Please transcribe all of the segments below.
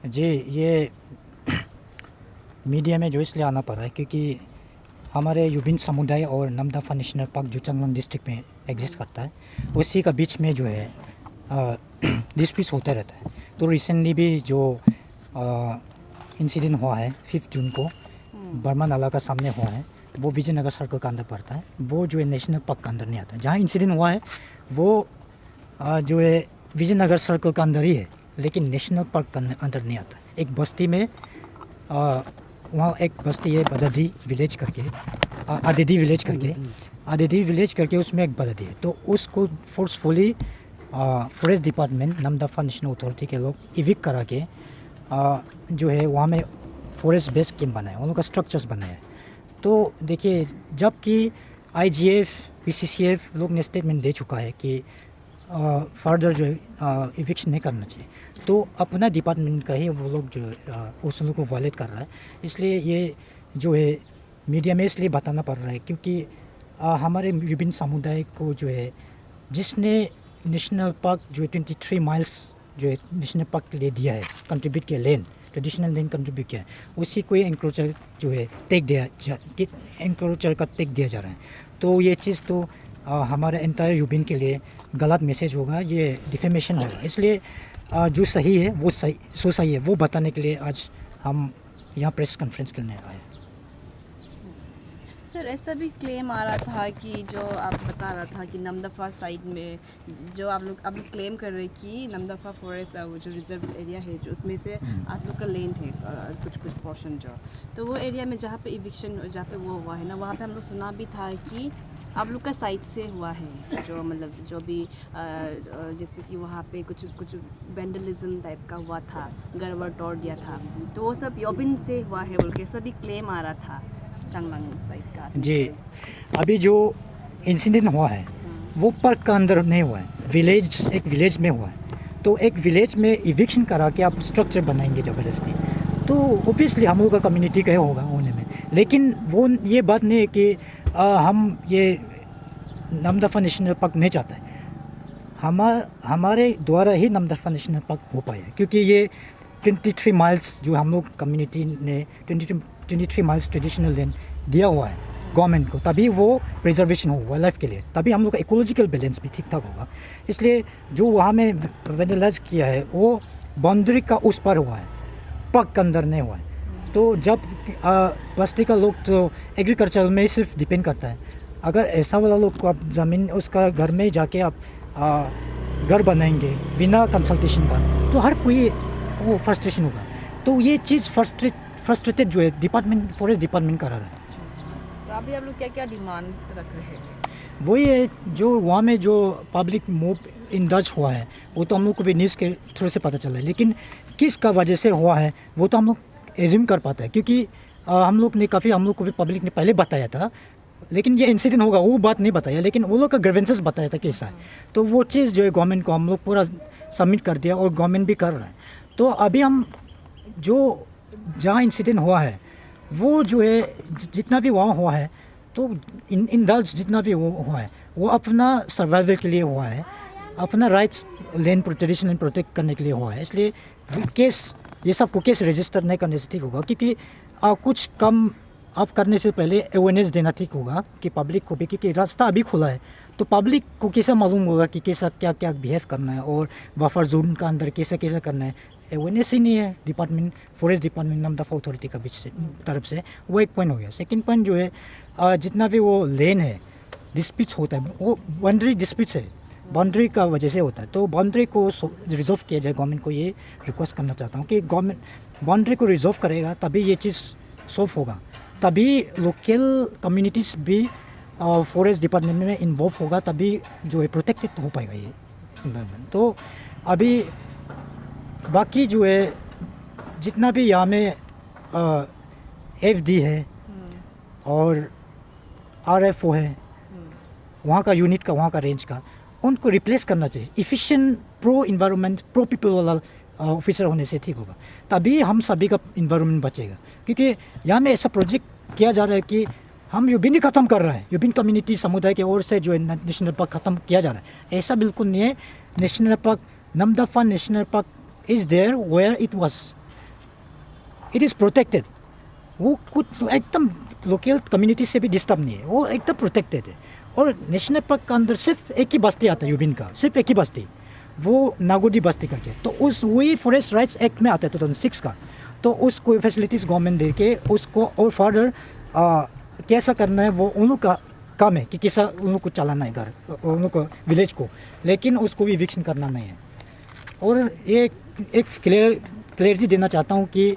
जी, ये मीडिया में जो इसलिए आना पड़ा है क्योंकि हमारे युबिन समुदाय और नामदफा नेशनल पार्क जो चांगलांग डिस्ट्रिक्ट में एग्जिस्ट करता है, उसी का बीच में जो है डिस्प्यूट होता रहता है। तो रिसेंटली भी जो इंसिडेंट हुआ है 5 जून को बर्मा नाला का सामने हुआ है, वो विजयनगर सर्कल का अंदर पड़ता है। वो जो है नेशनल पार्क का अंदर नहीं आता है। जहाँ इंसिडेंट हुआ है वो जो है विजयनगर सर्कल का अंदर ही है, लेकिन नेशनल पार्क का अंदर नहीं आता। एक बस्ती में वहाँ एक बस्ती है बददी विलेज करके, आदिदी विलेज करके, आदिदी विलेज करके उसमें एक बददी है। तो उसको forcefully forest department Namdapha national authority के लोग इविक करा के जो है वहाँ में फॉरेस्ट बेस कैंप बनाए, उन लोग का स्ट्रक्चर्स बनाए। तो देखिए, जबकि IGF PCCF लोग ने स्टेटमेंट दे चुका है कि फर्दर जो है इविक्शन नहीं करना चाहिए, तो अपना डिपार्टमेंट का ही वो लोग जो उस लोग को वायलेट कर रहा है। इसलिए ये जो है मीडिया में इसलिए बताना पड़ रहा है क्योंकि हमारे विभिन्न समुदाय को जो है जिसने नेशनल पार्क जो है 23 माइल्स जो है नेशनल पार्क के लिए दिया है, कंट्रीब्यूट किया, लैंड ट्रेडिशनल लैंड कंट्रीब्यूट किया है, उसी को एंक्रोचर जो है एंक्रोचर का टेक दिया जा रहा है। तो ये चीज़ तो हमारे एंटायर यूबिन के लिए गलत मैसेज होगा, ये डिफेमेशन होगा। इसलिए जो सही है वो सही है वो बताने के लिए आज हम यहाँ प्रेस कॉन्फ्रेंस करने आए। सर, ऐसा भी क्लेम आ रहा था कि जो आप बता रहा था कि नामदफा साइड में जो आप लोग क्लेम कर रहे कि नामदफा फॉरेस्ट वो जो रिजर्व एरिया है जो उसमें से आप लोग का लैंड है कुछ पोर्शन जो, तो वो एरिया में जहाँ पे इविक्शन जहाँ पे वो हुआ है ना, वहाँ पे हम लोग सुना भी था कि आप लोग का साइड से हुआ है, जो मतलब जो भी जैसे कि वहाँ पे कुछ वेंडलिज्म टाइप का हुआ था, घर वर तोड़ दिया था, तो वो सब योबिन से हुआ है बोल के सभी क्लेम आ रहा था चांगलांग साइड का। जी, अभी जो इंसिडेंट हुआ है वो पार्क का अंदर नहीं हुआ है, एक विलेज में हुआ है। तो एक विलेज में इविक्शन करा के आप स्ट्रक्चर बनाएंगे ज़बरदस्ती, तो ओबियसली हम लोग का कम्युनिटी का होगा होने में। लेकिन वो ये बात नहीं है कि हम ये नामदफा नेशनल पार्क नहीं चाहता है। हमारे द्वारा ही नामदफा नेशनल पार्क हो पाया, क्योंकि ये 23 माइल्स जो हम लोग कम्युनिटी ने 23 माइल्स ट्रेडिशनल लैंड दिया हुआ है गवर्नमेंट को, तभी वो प्रिजर्वेशन हो वाइल्ड लाइफ के लिए, तभी हम लोग का इकोलॉजिकल बैलेंस भी ठीक ठाक होगा। इसलिए जो वहाँ में वेंडलाइज किया है वो बाउंड्री का उस पर हुआ है, पार्क के अंदर नहीं हुआ है। तो जब बस्ती का लोग तो एग्रीकल्चर में ही सिर्फ डिपेंड करता है, अगर ऐसा वाला लोग को आप ज़मीन उसका घर में जाके आप घर बनाएंगे बिना कंसल्टेशन का, तो हर कोई वो फ्रस्ट्रेशन होगा। तो ये चीज़ फ्रस्ट्रेटेड जो है डिपार्टमेंट, फॉरेस्ट डिपार्टमेंट करा रहा है। तो अभी आप लोग क्या क्या डिमांड रख रहे हैं? वही है जो वहाँ में जो पब्लिक मूव इंडल्ज हुआ है वो तो हम लोग को भी न्यूज़ के थ्रू से पता चला है, लेकिन किस का वजह से हुआ है वो तो हम लोग एज्यूम कर पाता है, क्योंकि हम लोग को भी पब्लिक ने पहले बताया था, लेकिन ये इंसिडेंट होगा वो बात नहीं बताया, लेकिन वो लोग का ग्रीवेंसेस बताया था कैसा है। तो वो चीज़ जो है गवर्नमेंट को हम लोग पूरा सबमिट कर दिया और गवर्नमेंट भी कर रहा है। तो अभी हम जो जहाँ इंसिडेंट हुआ है वो जो है जितना भी वहाँ हुआ है, तो इंडल्ज जितना भी वो हुआ है वो अपना सर्वाइवल के लिए हुआ है, अपना rights land tradition land protect करने के लिए हुआ है। इसलिए केस ये सब को केस रजिस्टर नहीं करने से ठीक होगा, क्योंकि कुछ कम आप करने से पहले अवेयरनेस देना ठीक होगा कि पब्लिक को भी, क्योंकि रास्ता अभी खुला है तो पब्लिक को कैसे मालूम होगा कि कैसा क्या क्या बिहेव करना है और बफर जोन का अंदर कैसे कैसे करना है। अवेयरनेस ही नहीं है department, forest department Namdapha authority का बीच से तरफ से। वो एक पॉइंट हो गया। सेकंड पॉइंट जो है जितना भी वो लेन है डिस्प्यूट होता है वो बाउंड्री डिस्प्यूट है, बाउंड्री का वजह से होता है। तो बाउंड्री को रिजॉल्व किया जाए, गवर्नमेंट को ये रिक्वेस्ट करना चाहता हूँ कि गवर्नमेंट बाउंड्री को रिजॉल्व करेगा तभी ये चीज़ सॉल्व होगा, तभी लोकल कम्युनिटीज़ भी फॉरेस्ट डिपार्टमेंट में इन्वॉल्व होगा, तभी जो है प्रोटेक्टेड हो पाएगा ये इन्वायरमेंट। तो अभी बाकी जो है जितना भी यहाँ में FD है और RFO है, वहाँ का यूनिट का, वहाँ का रेंज का, उनको रिप्लेस करना चाहिए। Efficient pro environment pro people वाला ऑफिसर होने से ठीक होगा, तभी हम सभी का इन्वायरमेंट बचेगा। क्योंकि यहाँ में ऐसा प्रोजेक्ट किया जा रहा है कि हम यूबिन ही ख़त्म कर रहा है, यूबिन कम्युनिटी समुदाय की ओर से जो है नेशनल पार्क ख़त्म किया जा रहा है। ऐसा बिल्कुल नहीं है। National park, Namdapha national park is there where it was it is protected. वो कुछ एकदम लोकल कम्युनिटी से भी डिस्टर्ब नहीं है, वो एकदम प्रोटेक्टेड है। और नेशनल पार्क के अंदर सिर्फ एक ही बस्ती आता है यूबिन का, सिर्फ एक ही बस्ती, वो नागोडी बस्ती करके। तो उस वही फॉरेस्ट राइट्स एक्ट में आता है 2006 का। तो उसको फैसिलिटीज़ गवर्नमेंट दे के उसको और फर्दर कैसा करना है वो उन लोग का काम है कि कैसा उन लोग को चलाना है घर, उन लोग को विलेज को, लेकिन उसको भी इविक्शन करना नहीं है। और ये एक क्लियरिटी देना चाहता हूँ कि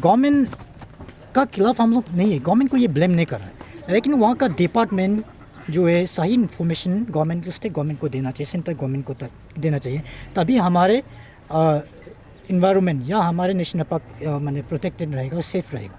गवर्नमेंट का खिलाफ हम लोग नहीं है, गवर्नमेंट को ये ब्लेम नहीं कर रहा है, लेकिन वहाँ का डिपार्टमेंट जो है सही इन्फॉर्मेशन गवर्नमेंट को, स्टेट गवर्नमेंट को देना चाहिए, सेंट्रल गवर्नमेंट को देना चाहिए, तभी हमारे इन्वायरमेंट या हमारे नेशनल पार्क माने प्रोटेक्टेड रहेगा और सेफ रहेगा।